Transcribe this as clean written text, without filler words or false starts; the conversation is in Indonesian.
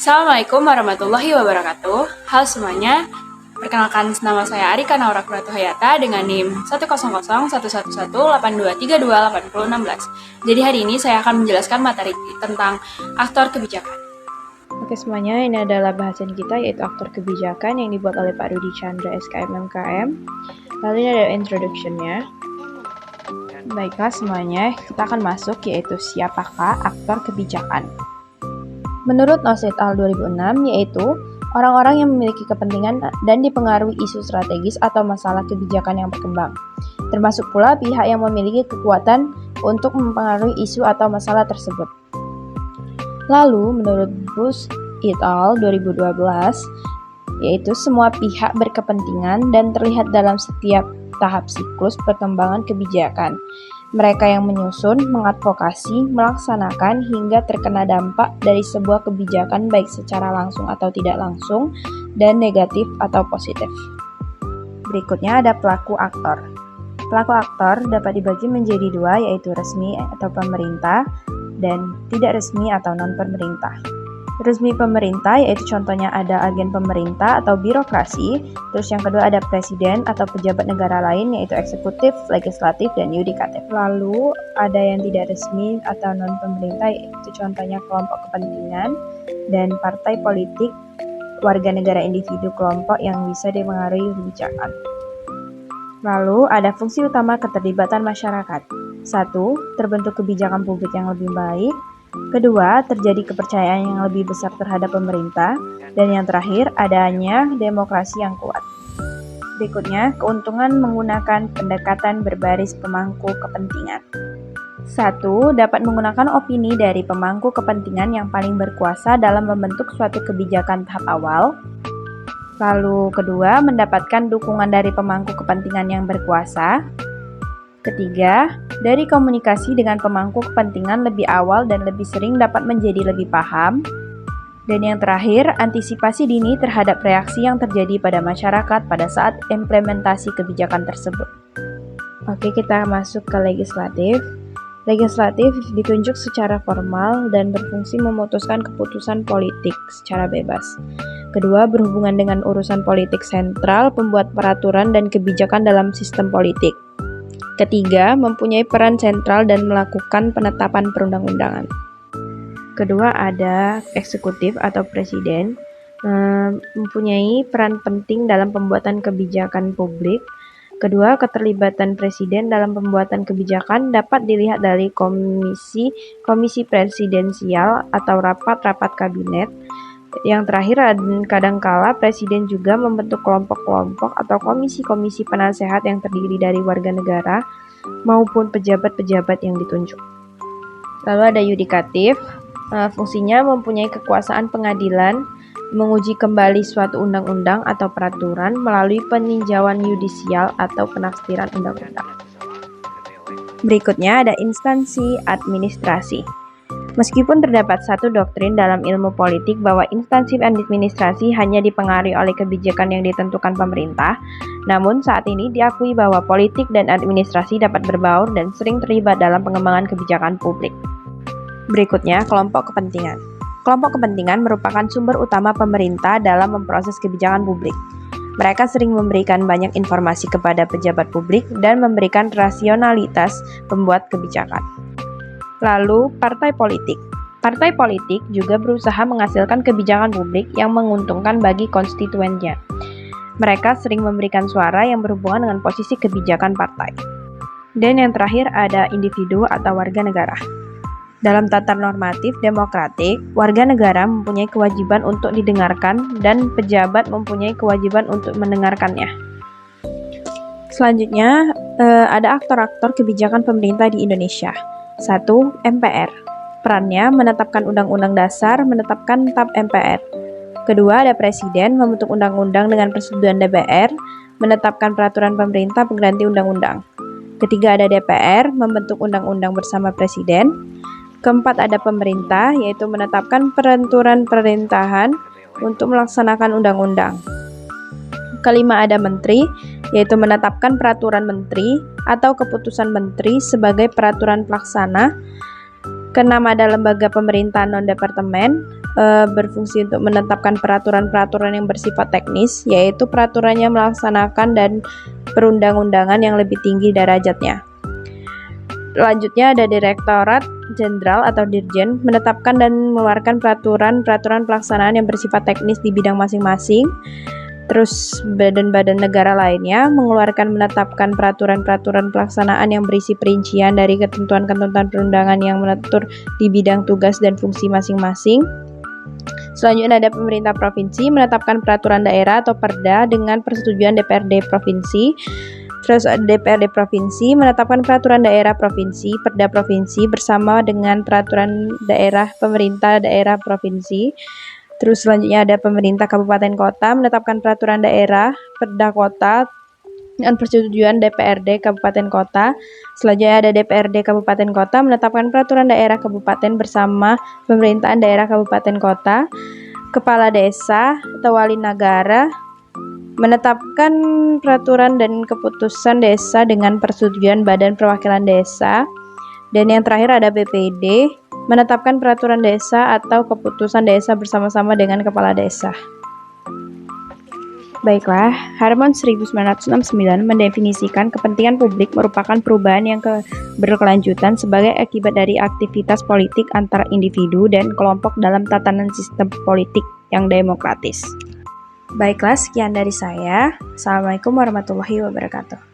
Assalamualaikum warahmatullahi wabarakatuh. Halo semuanya, perkenalkan nama saya Arika Naura Kuratu Hayata dengan NIM 100111182328016. Jadi hari ini saya akan menjelaskan materi tentang aktor kebijakan. Oke semuanya, ini adalah bahasan kita yaitu aktor kebijakan yang dibuat oleh Pak Rudi Chandra SKM MKM. Lalu ini ada introduction-nya. Baiklah semuanya, kita akan masuk yaitu siapakah aktor kebijakan. Menurut Nos et al. 2006, yaitu orang-orang yang memiliki kepentingan dan dipengaruhi isu strategis atau masalah kebijakan yang berkembang, termasuk pula pihak yang memiliki kekuatan untuk mempengaruhi isu atau masalah tersebut. Lalu, menurut Bush et al. 2012, yaitu semua pihak berkepentingan dan terlihat dalam setiap tahap siklus perkembangan kebijakan. Mereka yang menyusun, mengadvokasi, melaksanakan, hingga terkena dampak dari sebuah kebijakan baik secara langsung atau tidak langsung, dan negatif atau positif. Berikutnya ada pelaku aktor. Pelaku aktor dapat dibagi menjadi dua, yaitu resmi atau pemerintah, dan tidak resmi atau non-pemerintah. Resmi pemerintah yaitu contohnya ada agen pemerintah atau birokrasi, terus yang kedua ada presiden atau pejabat negara lain yaitu eksekutif, legislatif, dan yudikatif. Lalu ada yang tidak resmi atau non-pemerintah yaitu contohnya kelompok kepentingan dan partai politik, warga negara individu kelompok yang bisa dipengaruhi kebijakan. Lalu ada fungsi utama keterlibatan masyarakat. 1. Terbentuk kebijakan publik yang lebih baik. Kedua, terjadi kepercayaan yang lebih besar terhadap pemerintah. Dan yang terakhir, adanya demokrasi yang kuat. Berikutnya, keuntungan menggunakan pendekatan berbaris pemangku kepentingan. 1. Dapat menggunakan opini dari pemangku kepentingan yang paling berkuasa dalam membentuk suatu kebijakan tahap awal. Lalu kedua, mendapatkan dukungan dari pemangku kepentingan yang berkuasa. Ketiga, dari komunikasi dengan pemangku kepentingan lebih awal dan lebih sering dapat menjadi lebih paham. Dan yang terakhir, antisipasi dini terhadap reaksi yang terjadi pada masyarakat pada saat implementasi kebijakan tersebut. Oke, kita masuk ke legislatif. Legislatif ditunjuk secara formal dan berfungsi memutuskan keputusan politik secara bebas. Kedua, berhubungan dengan urusan politik sentral, pembuat peraturan dan kebijakan dalam sistem politik. Ketiga, mempunyai peran sentral dan melakukan penetapan perundang-undangan. Kedua, ada eksekutif atau presiden, mempunyai peran penting dalam pembuatan kebijakan publik. Kedua, keterlibatan presiden dalam pembuatan kebijakan dapat dilihat dari komisi presidensial atau rapat-rapat kabinet. Yang terakhir, kadangkala presiden juga membentuk kelompok-kelompok atau komisi-komisi penasehat yang terdiri dari warga negara maupun pejabat-pejabat yang ditunjuk. Lalu ada yudikatif, fungsinya mempunyai kekuasaan pengadilan, menguji kembali suatu undang-undang atau peraturan melalui peninjauan yudisial atau penafsiran undang-undang. Berikutnya ada instansi administrasi. Meskipun terdapat satu doktrin dalam ilmu politik bahwa instansi administrasi hanya dipengaruhi oleh kebijakan yang ditentukan pemerintah, namun saat ini diakui bahwa politik dan administrasi dapat berbaur dan sering terlibat dalam pengembangan kebijakan publik. Berikutnya, kelompok kepentingan. Kelompok kepentingan merupakan sumber utama pemerintah dalam memproses kebijakan publik. Mereka sering memberikan banyak informasi kepada pejabat publik dan memberikan rasionalitas pembuat kebijakan. Lalu, partai politik. Partai politik juga berusaha menghasilkan kebijakan publik yang menguntungkan bagi konstituennya. Mereka sering memberikan suara yang berhubungan dengan posisi kebijakan partai. Dan yang terakhir ada individu atau warga negara. Dalam tata normatif demokratik, warga negara mempunyai kewajiban untuk didengarkan dan pejabat mempunyai kewajiban untuk mendengarkannya. Selanjutnya, ada aktor-aktor kebijakan pemerintah di Indonesia. 1. MPR. Perannya menetapkan undang-undang dasar, menetapkan TAP MPR. Kedua, ada presiden membentuk undang-undang dengan persetujuan DPR, menetapkan peraturan pemerintah pengganti undang-undang. Ketiga, ada DPR membentuk undang-undang bersama presiden. Keempat, ada pemerintah, yaitu menetapkan peraturan pemerintahan untuk melaksanakan undang-undang. Kelima, ada menteri, yaitu menetapkan peraturan menteri atau keputusan menteri sebagai peraturan pelaksana. Keenam, ada lembaga pemerintahan non-departemen. berfungsi untuk menetapkan peraturan-peraturan yang bersifat teknis, yaitu peraturannya melaksanakan dan perundang-undangan yang lebih tinggi derajatnya. Selanjutnya ada Direktorat Jenderal atau Dirjen, menetapkan dan mengeluarkan peraturan-peraturan pelaksanaan yang bersifat teknis di bidang masing-masing. Terus badan-badan negara lainnya menetapkan peraturan-peraturan pelaksanaan yang berisi perincian dari ketentuan-ketentuan perundangan yang mengatur di bidang tugas dan fungsi masing-masing. Selanjutnya ada pemerintah provinsi menetapkan peraturan daerah atau Perda dengan persetujuan DPRD provinsi. Terus DPRD provinsi menetapkan peraturan daerah provinsi, Perda provinsi bersama dengan peraturan daerah pemerintah daerah provinsi. Terus selanjutnya ada pemerintah kabupaten kota menetapkan peraturan daerah, Perda kota dengan persetujuan DPRD kabupaten kota. Selanjutnya ada DPRD kabupaten kota menetapkan peraturan daerah kabupaten bersama pemerintahan daerah kabupaten kota. Kepala desa atau wali negara menetapkan peraturan dan keputusan desa dengan persetujuan Badan Perwakilan Desa. Dan yang terakhir ada BPD, menetapkan peraturan desa atau keputusan desa bersama-sama dengan kepala desa. Baiklah, Harmon 1969 mendefinisikan kepentingan publik merupakan perubahan yang berkelanjutan sebagai akibat dari aktivitas politik antara individu dan kelompok dalam tatanan sistem politik yang demokratis. Baiklah, sekian dari saya. Assalamualaikum warahmatullahi wabarakatuh.